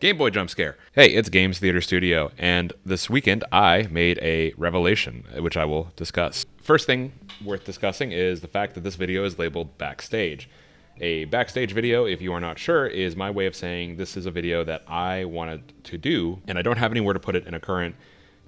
Game Boy jump scare. Hey, it's Games Theater Studio, and this weekend I made a revelation, which I will discuss. First thing worth discussing is the fact that this video is labeled Backstage. A backstage video, if you are not sure, is my way of saying this is a video that I wanted to do, and I don't have anywhere to put it in a current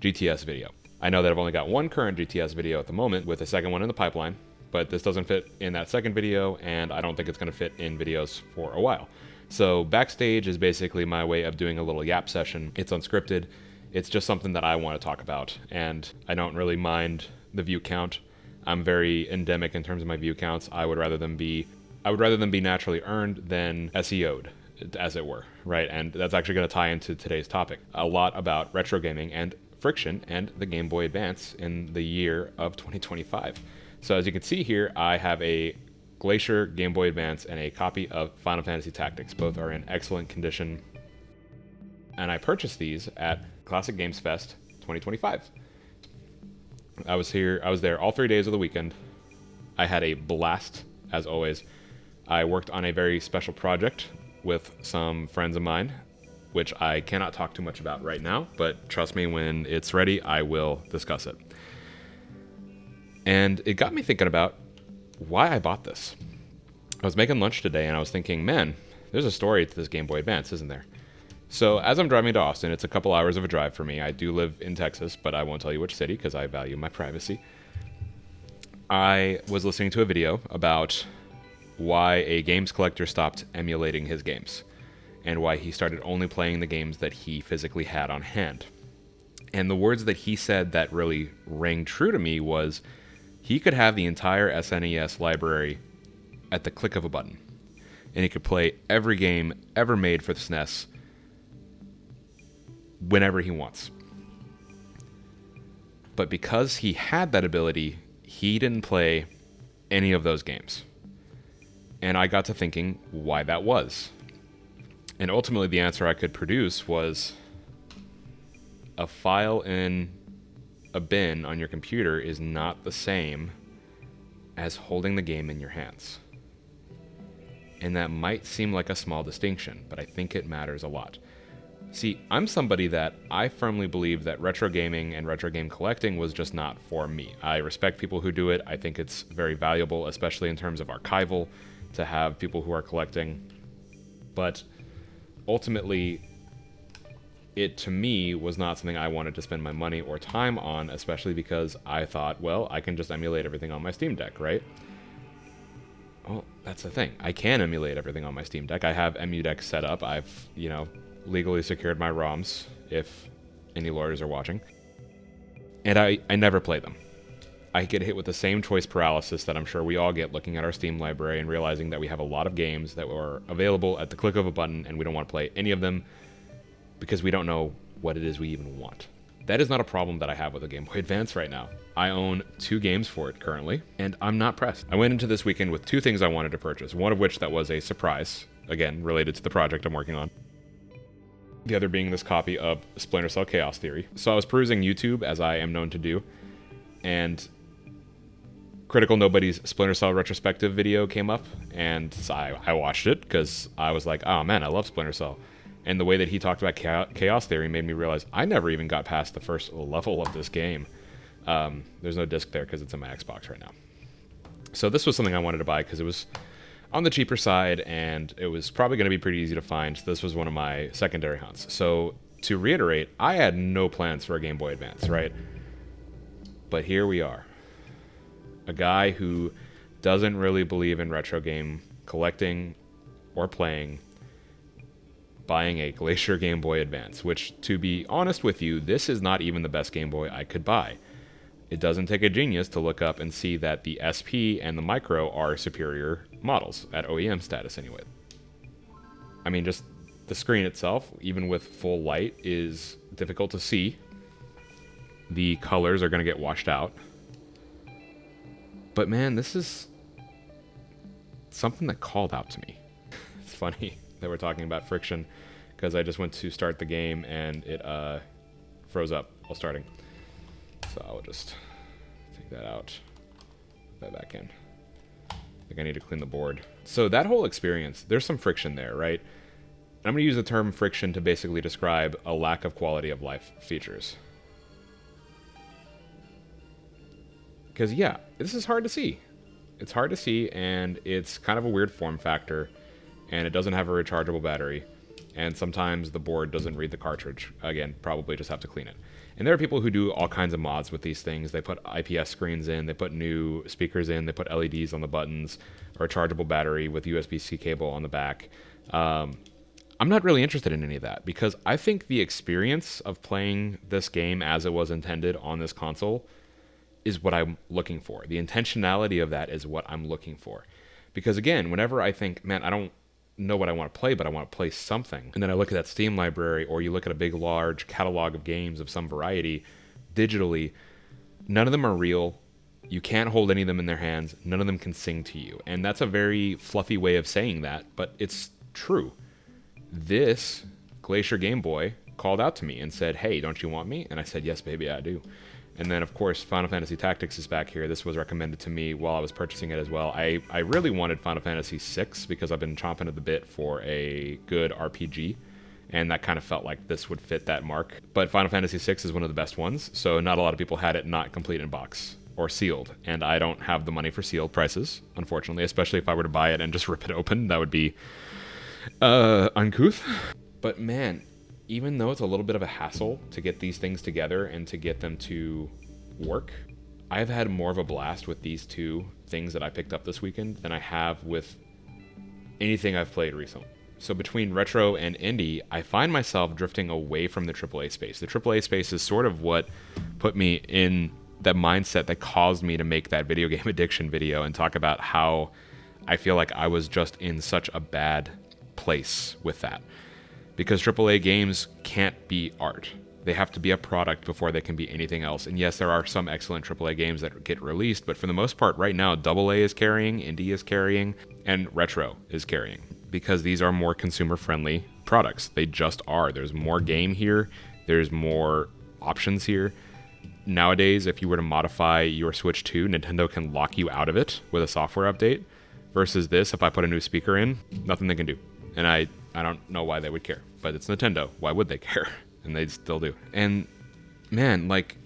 GTS video. I know that I've only got one current GTS video at the moment, with a second one in the pipeline, but this doesn't fit in that second video, and I don't think it's going to fit in videos for a while. So Backstage is basically my way of doing a little yap session. It's unscripted. It's just something that I want to talk about, and I don't really mind the view count. I'm very endemic in terms of my view counts. I would rather them be naturally earned than SEO'd, as it were, right? And that's actually going to tie into today's topic. A lot about retro gaming and friction and the Game Boy Advance in the year of 2025. So as you can see here, I have a Glacier Game Boy Advance and a copy of Final Fantasy Tactics. Both are in excellent condition. And I purchased these at Classic Games Fest 2025. I was there all 3 days of the weekend. I had a blast, as always. I worked on a very special project with some friends of mine, which I cannot talk too much about right now, but trust me, when it's ready, I will discuss it. And it got me thinking about why I bought this. I was making lunch today and I was thinking, man, there's a story to this Game Boy Advance, isn't there? So as I'm driving to Austin, it's a couple hours of a drive for me. I do live in Texas, but I won't tell you which city because I value my privacy. I was listening to a video about why a games collector stopped emulating his games and why he started only playing the games that he physically had on hand. And the words that he said that really rang true to me was, he could have the entire SNES library at the click of a button, and he could play every game ever made for the SNES whenever he wants. But because he had that ability, he didn't play any of those games. And I got to thinking why that was. And ultimately the answer I could produce was, a file in a bin on your computer is not the same as holding the game in your hands. And that might seem like a small distinction, but I think it matters a lot. See, I'm somebody that I firmly believe that retro gaming and retro game collecting was just not for me. I respect people who do it. I think it's very valuable, especially in terms of archival, to have people who are collecting. But ultimately, it, to me, was not something I wanted to spend my money or time on, especially because I thought, well, I can just emulate everything on my Steam Deck, right? Well, that's the thing. I can emulate everything on my Steam Deck. I have EmuDeck set up. I've, legally secured my ROMs, if any lawyers are watching. And I never play them. I get hit with the same choice paralysis that I'm sure we all get looking at our Steam library and realizing that we have a lot of games that are available at the click of a button and we don't want to play any of them because we don't know what it is we even want. That is not a problem that I have with a Game Boy Advance right now. I own 2 games for it currently, and I'm not pressed. I went into this weekend with 2 things I wanted to purchase, one of which that was a surprise, again, related to the project I'm working on. The other being this copy of Splinter Cell Chaos Theory. So I was perusing YouTube, as I am known to do, and Critical Nobody's Splinter Cell retrospective video came up, and so I watched it because I was like, oh man, I love Splinter Cell. And the way that he talked about Chaos Theory made me realize I never even got past the first level of this game. There's no disc there because it's in my Xbox right now. So this was something I wanted to buy because it was on the cheaper side and it was probably going to be pretty easy to find. This was one of my secondary hunts. So to reiterate, I had no plans for a Game Boy Advance, right? But here we are. A guy who doesn't really believe in retro game collecting or playing, buying a Glacier Game Boy Advance, which, to be honest with you, this is not even the best Game Boy I could buy. It doesn't take a genius to look up and see that the SP and the Micro are superior models, at OEM status anyway. I mean, just the screen itself, even with full light, is difficult to see. The colors are going to get washed out. But man, this is something that called out to me. It's funny that we're talking about friction because I just went to start the game and it froze up while starting. So I'll just take that out, put that back in. I think I need to clean the board. So that whole experience, there's some friction there, right? I'm going to use the term friction to basically describe a lack of quality of life features. Because, yeah, this is hard to see. It's hard to see, and it's kind of a weird form factor, and it doesn't have a rechargeable battery, and sometimes the board doesn't read the cartridge. Again, probably just have to clean it. And there are people who do all kinds of mods with these things. They put IPS screens in, they put new speakers in, they put LEDs on the buttons, or a chargeable battery with USB-C cable on the back. I'm not really interested in any of that, because I think the experience of playing this game as it was intended on this console is what I'm looking for. The intentionality of that is what I'm looking for. Because again, whenever I think, man, I don't know what I want to play, but I want to play something, and then I look at that Steam library, or you look at a big, large catalog of games of some variety, digitally, none of them are real. You can't hold any of them in their hands. None of them can sing to you. And that's a very fluffy way of saying that, but it's true. This Glacier Game Boy called out to me and said, hey, don't you want me? And I said, yes, baby, I do. And then, of course, Final Fantasy Tactics is back here. This was recommended to me while I was purchasing it as well. I really wanted Final Fantasy VI because I've been chomping at the bit for a good RPG, and that kind of felt like this would fit that mark. But Final Fantasy VI is one of the best ones, so not a lot of people had it not complete in box or sealed, and I don't have the money for sealed prices, unfortunately, especially if I were to buy it and just rip it open. That would be uncouth. But man, even though it's a little bit of a hassle to get these things together and to get them to work, I've had more of a blast with these two things that I picked up this weekend than I have with anything I've played recently. So between retro and indie, I find myself drifting away from the AAA space. The AAA space is sort of what put me in that mindset that caused me to make that video game addiction video and talk about how I feel like I was just in such a bad place with that. Because AAA games can't be art. They have to be a product before they can be anything else. And yes, there are some excellent AAA games that get released, but for the most part, right now, AA is carrying, indie is carrying, and retro is carrying. Because these are more consumer-friendly products. They just are. There's more game here. There's more options here. Nowadays, if you were to modify your Switch 2, Nintendo can lock you out of it with a software update. Versus this, if I put a new speaker in, nothing they can do. And I don't know why they would care, but it's Nintendo. Why would they care? And they still do. And man, like,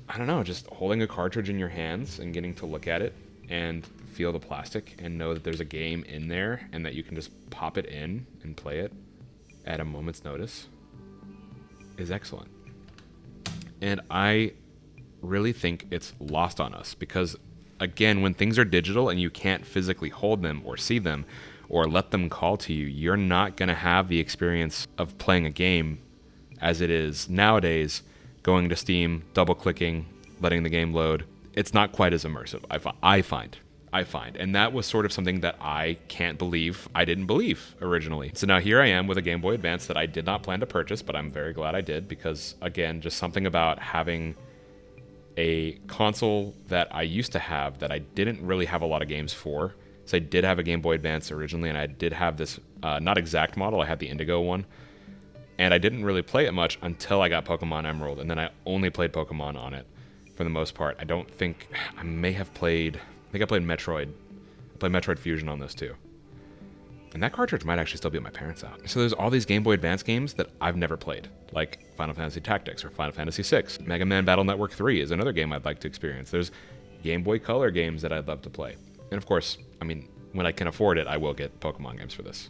I don't know, just holding a cartridge in your hands and getting to look at it and feel the plastic and know that there's a game in there and that you can just pop it in and play it at a moment's notice is excellent. And I really think it's lost on us because, again, when things are digital and you can't physically hold them or see them, or let them call to you, you're not going to have the experience of playing a game as it is nowadays, going to Steam, double-clicking, letting the game load. It's not quite as immersive, I find. And that was sort of something that I can't believe I didn't believe originally. So now here I am with a Game Boy Advance that I did not plan to purchase, but I'm very glad I did because, again, just something about having a console that I used to have that I didn't really have a lot of games for. So I did have a Game Boy Advance originally, and I did have this, not exact model, I had the Indigo one. And I didn't really play it much until I got Pokemon Emerald, and then I only played Pokemon on it for the most part. I think I played Metroid. I played Metroid Fusion on this too. And that cartridge might actually still be at my parents' house. So there's all these Game Boy Advance games that I've never played, like Final Fantasy Tactics or Final Fantasy VI. Mega Man Battle Network 3 is another game I'd like to experience. There's Game Boy Color games that I'd love to play. And of course, I mean, when I can afford it, I will get Pokemon games for this.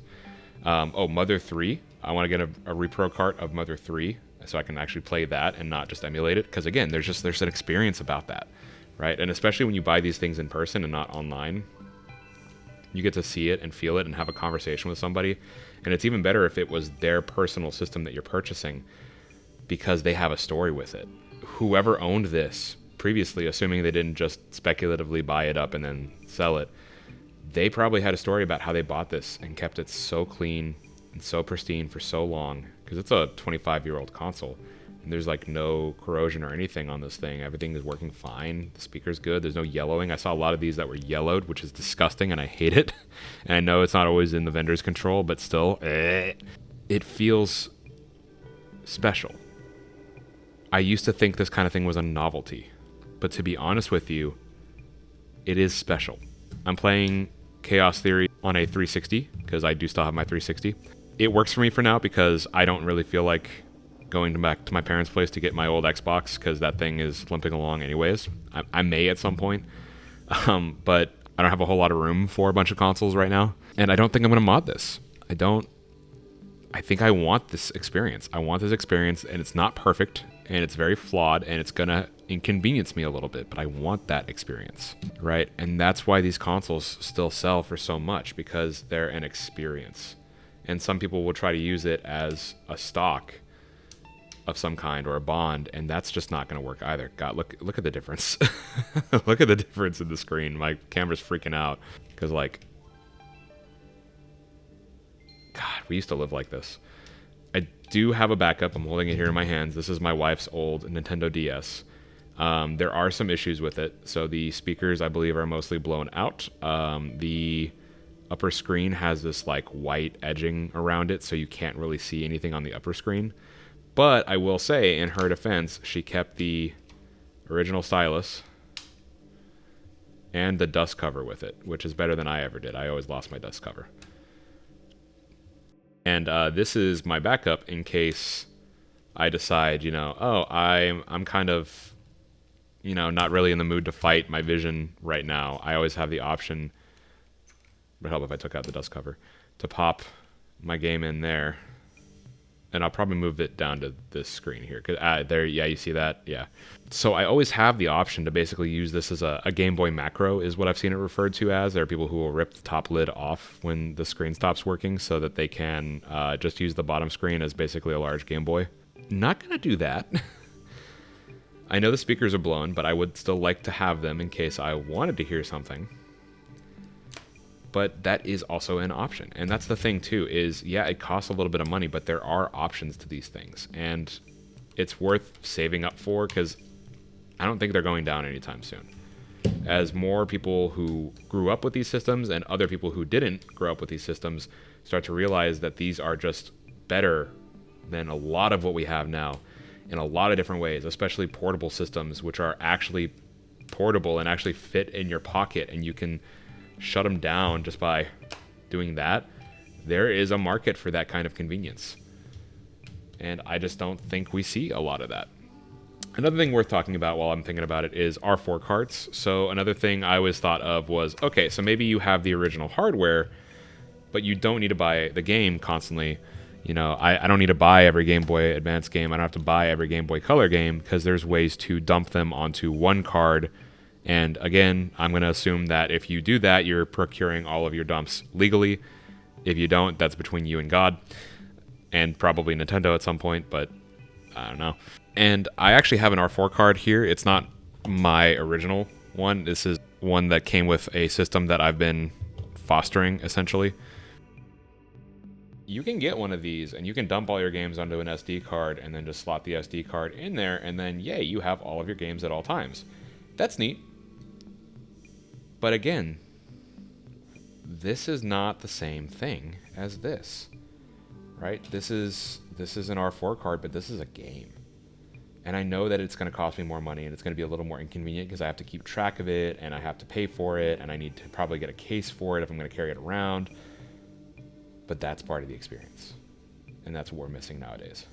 Mother 3. I want to get a repro cart of Mother 3 so I can actually play that and not just emulate it. Because again, there's an experience about that, right? And especially when you buy these things in person and not online, you get to see it and feel it and have a conversation with somebody. And it's even better if it was their personal system that you're purchasing because they have a story with it. Whoever owned this previously, assuming they didn't just speculatively buy it up and then sell it, they probably had a story about how they bought this and kept it so clean and so pristine for so long, because it's a 25-year-old console and there's like no corrosion or anything on this thing. Everything is working fine. The speaker's good. There's no yellowing. I saw a lot of these that were yellowed, which is disgusting and I hate it. And I know it's not always in the vendor's control, but still, it feels special. I used to think this kind of thing was a novelty, but to be honest with you, it is special. I'm playing Chaos Theory on a 360 because I do still have my 360, it works for me for now because I don't really feel like going back to my parents' place to get my old Xbox because that thing is limping along anyways. I may at some point, but I don't have a whole lot of room for a bunch of consoles right now, and I don't think I'm going to mod this. I think I want this experience. I want this experience, and it's not perfect, and it's very flawed, and it's going to inconvenience me a little bit, but I want that experience, right? And that's why these consoles still sell for so much, because they're an experience. And some people will try to use it as a stock of some kind or a bond, and that's just not going to work either. God, look at the difference. Look at the difference in the screen. My camera's freaking out because, like, God, we used to live like this. I do have a backup. I'm holding it here in my hands. This is my wife's old Nintendo DS. There are some issues with it. So the speakers, I believe, are mostly blown out. The upper screen has this like white edging around it, so you can't really see anything on the upper screen. But I will say, in her defense, she kept the original stylus and the dust cover with it, which is better than I ever did. I always lost my dust cover. And this is my backup in case I decide, I'm kind of, not really in the mood to fight my vision right now. I always have the option, it would help if I took out the dust cover, to pop my game in there. And I'll probably move it down to this screen here. There, yeah, you see that? Yeah. So I always have the option to basically use this as a Game Boy macro is what I've seen it referred to as. There are people who will rip the top lid off when the screen stops working so that they can just use the bottom screen as basically a large Game Boy. Not going to do that. I know the speakers are blown, but I would still like to have them in case I wanted to hear something. But that is also an option. And that's the thing too, is yeah, it costs a little bit of money, but there are options to these things. And it's worth saving up for because I don't think they're going down anytime soon. As more people who grew up with these systems and other people who didn't grow up with these systems start to realize that these are just better than a lot of what we have now in a lot of different ways, especially portable systems, which are actually portable and actually fit in your pocket and you can shut them down just by doing that. There is a market for that kind of convenience. And I just don't think we see a lot of that. Another thing worth talking about while I'm thinking about it is R4 carts. So another thing I always thought of was, okay, so maybe you have the original hardware, but you don't need to buy the game constantly. I don't need to buy every Game Boy Advance game. I don't have to buy every Game Boy Color game because there's ways to dump them onto one card. And again, I'm going to assume that if you do that, you're procuring all of your dumps legally. If you don't, that's between you and God. And probably Nintendo at some point, but I don't know. And I actually have an R4 card here. It's not my original one. This is one that came with a system that I've been fostering, essentially. You can get one of these, and you can dump all your games onto an SD card, and then just slot the SD card in there, and then, yay, you have all of your games at all times. That's neat. But again, this is not the same thing as this, right? This is an R4 card, but this is a game. And I know that it's going to cost me more money and it's going to be a little more inconvenient because I have to keep track of it and I have to pay for it and I need to probably get a case for it if I'm going to carry it around. But that's part of the experience. And that's what we're missing nowadays.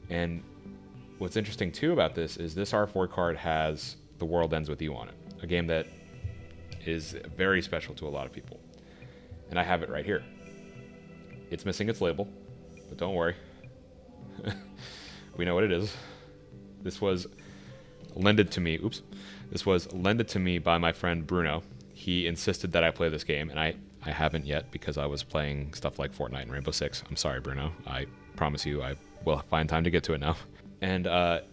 And what's interesting too about this is this R4 card has The World Ends With You on it, a game that is very special to a lot of people. And I have it right here. It's missing its label, but don't worry. We know what it is. This was lended to me. This was lended to me by my friend Bruno. He insisted that I play this game, and I haven't yet because I was playing stuff like Fortnite and Rainbow Six. I'm sorry, Bruno. I promise you I will find time to get to it now. And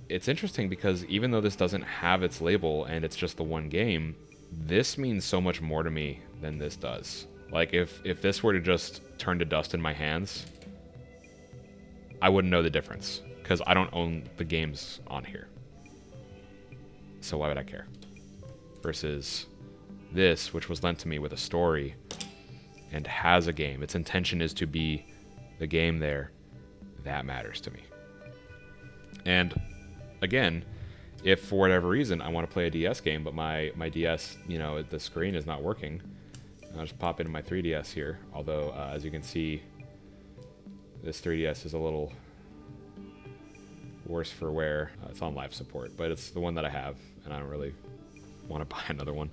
it's interesting because even though this doesn't have its label and it's just the one game, this means so much more to me than this does. Like if this were to just turn to dust in my hands, I wouldn't know the difference because I don't own the games on here. So why would I care? Versus this, which was lent to me with a story and has a game. Its intention is to be the game there. That matters to me. And again, if for whatever reason I want to play a DS game, but my DS, the screen is not working, I'll just pop into my 3DS here. Although, as you can see, This 3DS is a little worse for wear. It's on life support, but it's the one that I have, and I don't really want to buy another one,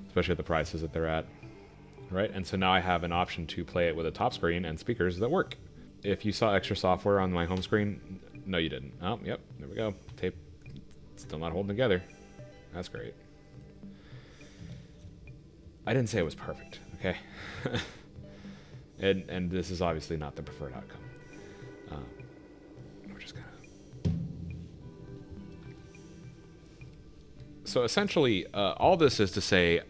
especially at the prices that they're at. Right, and so now I have an option to play it with a top screen and speakers that work. If you saw extra software on my home screen, no you didn't. Oh, yep, there we go. Tape still not holding together. That's great. I didn't say it was perfect, okay? and this is obviously not the preferred outcome. We're just gonna... So essentially, all this is to say,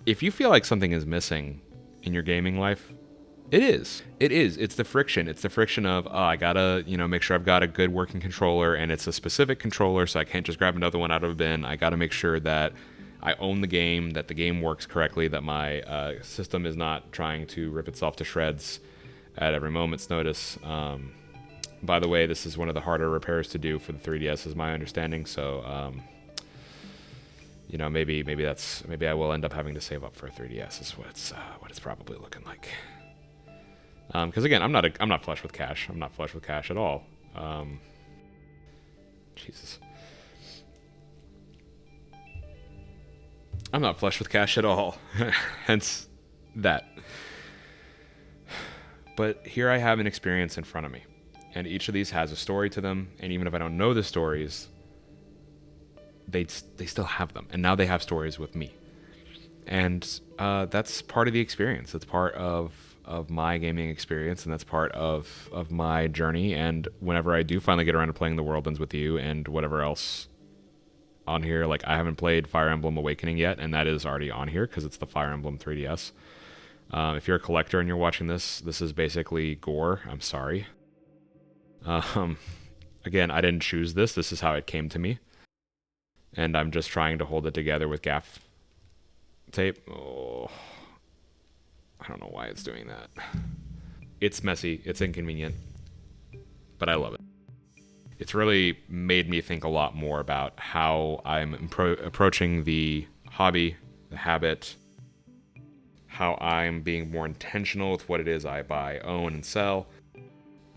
if you feel like something is missing in your gaming life, it is. It is. It's the friction. It's the friction of, I gotta, make sure I've got a good working controller, and it's a specific controller, so I can't just grab another one out of a bin. I gotta make sure that I own the game, that the game works correctly, that my system is not trying to rip itself to shreds at every moment's notice. By the way, this is one of the harder repairs to do for the 3DS, is my understanding, so... maybe I will end up having to save up for a 3DS. Is what it's probably looking like. Because again, I'm not flush with cash. I'm not flush with cash at all. Jesus, I'm not flush with cash at all. Hence that. But here I have an experience in front of me, and each of these has a story to them. And even if I don't know the stories, they still have them, and now they have stories with me, and that's part of the experience. That's part of my gaming experience, and that's part of my journey. And whenever I do finally get around to playing The World Ends With You and whatever else on here, like I haven't played Fire Emblem Awakening yet, and that is already on here because it's the Fire Emblem 3DS. If you're a collector and you're watching this is basically gore. I'm sorry. Again, I didn't choose this. This is how it came to me. And I'm just trying to hold it together with gaff tape. Oh, I don't know why it's doing that. It's messy. It's inconvenient. But I love it. It's really made me think a lot more about how I'm approaching the hobby, the habit, how I'm being more intentional with what it is I buy, own, and sell.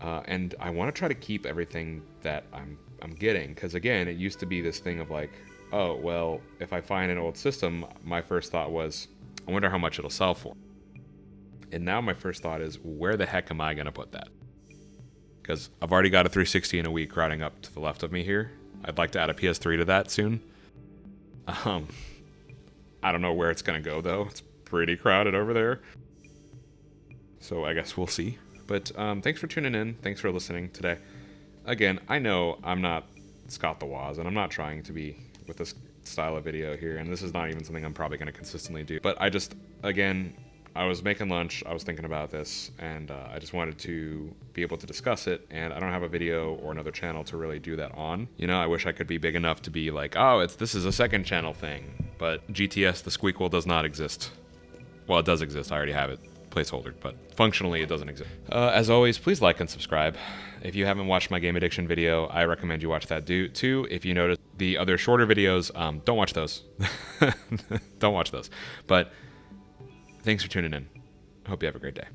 And I want to try to keep everything that I'm getting, because again, it used to be this thing of like, oh well, if I find an old system, my first thought was, I wonder how much it'll sell for. And now my first thought is, where the heck am I going to put that? Because I've already got a 360 in a week riding up to the left of me here. I'd like to add a PS3 to that soon. I don't know where it's going to go though. It's pretty crowded over there. So I guess we'll see. But thanks for tuning in. Thanks for listening today. Again, I know I'm not Scott the Woz, and I'm not trying to be with this style of video here, and this is not even something I'm probably going to consistently do. But I just, again, I was making lunch, I was thinking about this, and I just wanted to be able to discuss it, and I don't have a video or another channel to really do that on. I wish I could be big enough to be like, oh, this is a second channel thing, but GTS, the Squeakquel, does not exist. Well, it does exist, I already have it placeholder, but functionally it doesn't exist. As always, please like and subscribe. If you haven't watched my game addiction video, I recommend you watch that too. If you notice the other shorter videos, don't watch those. Don't watch those. But thanks for tuning in. I hope you have a great day.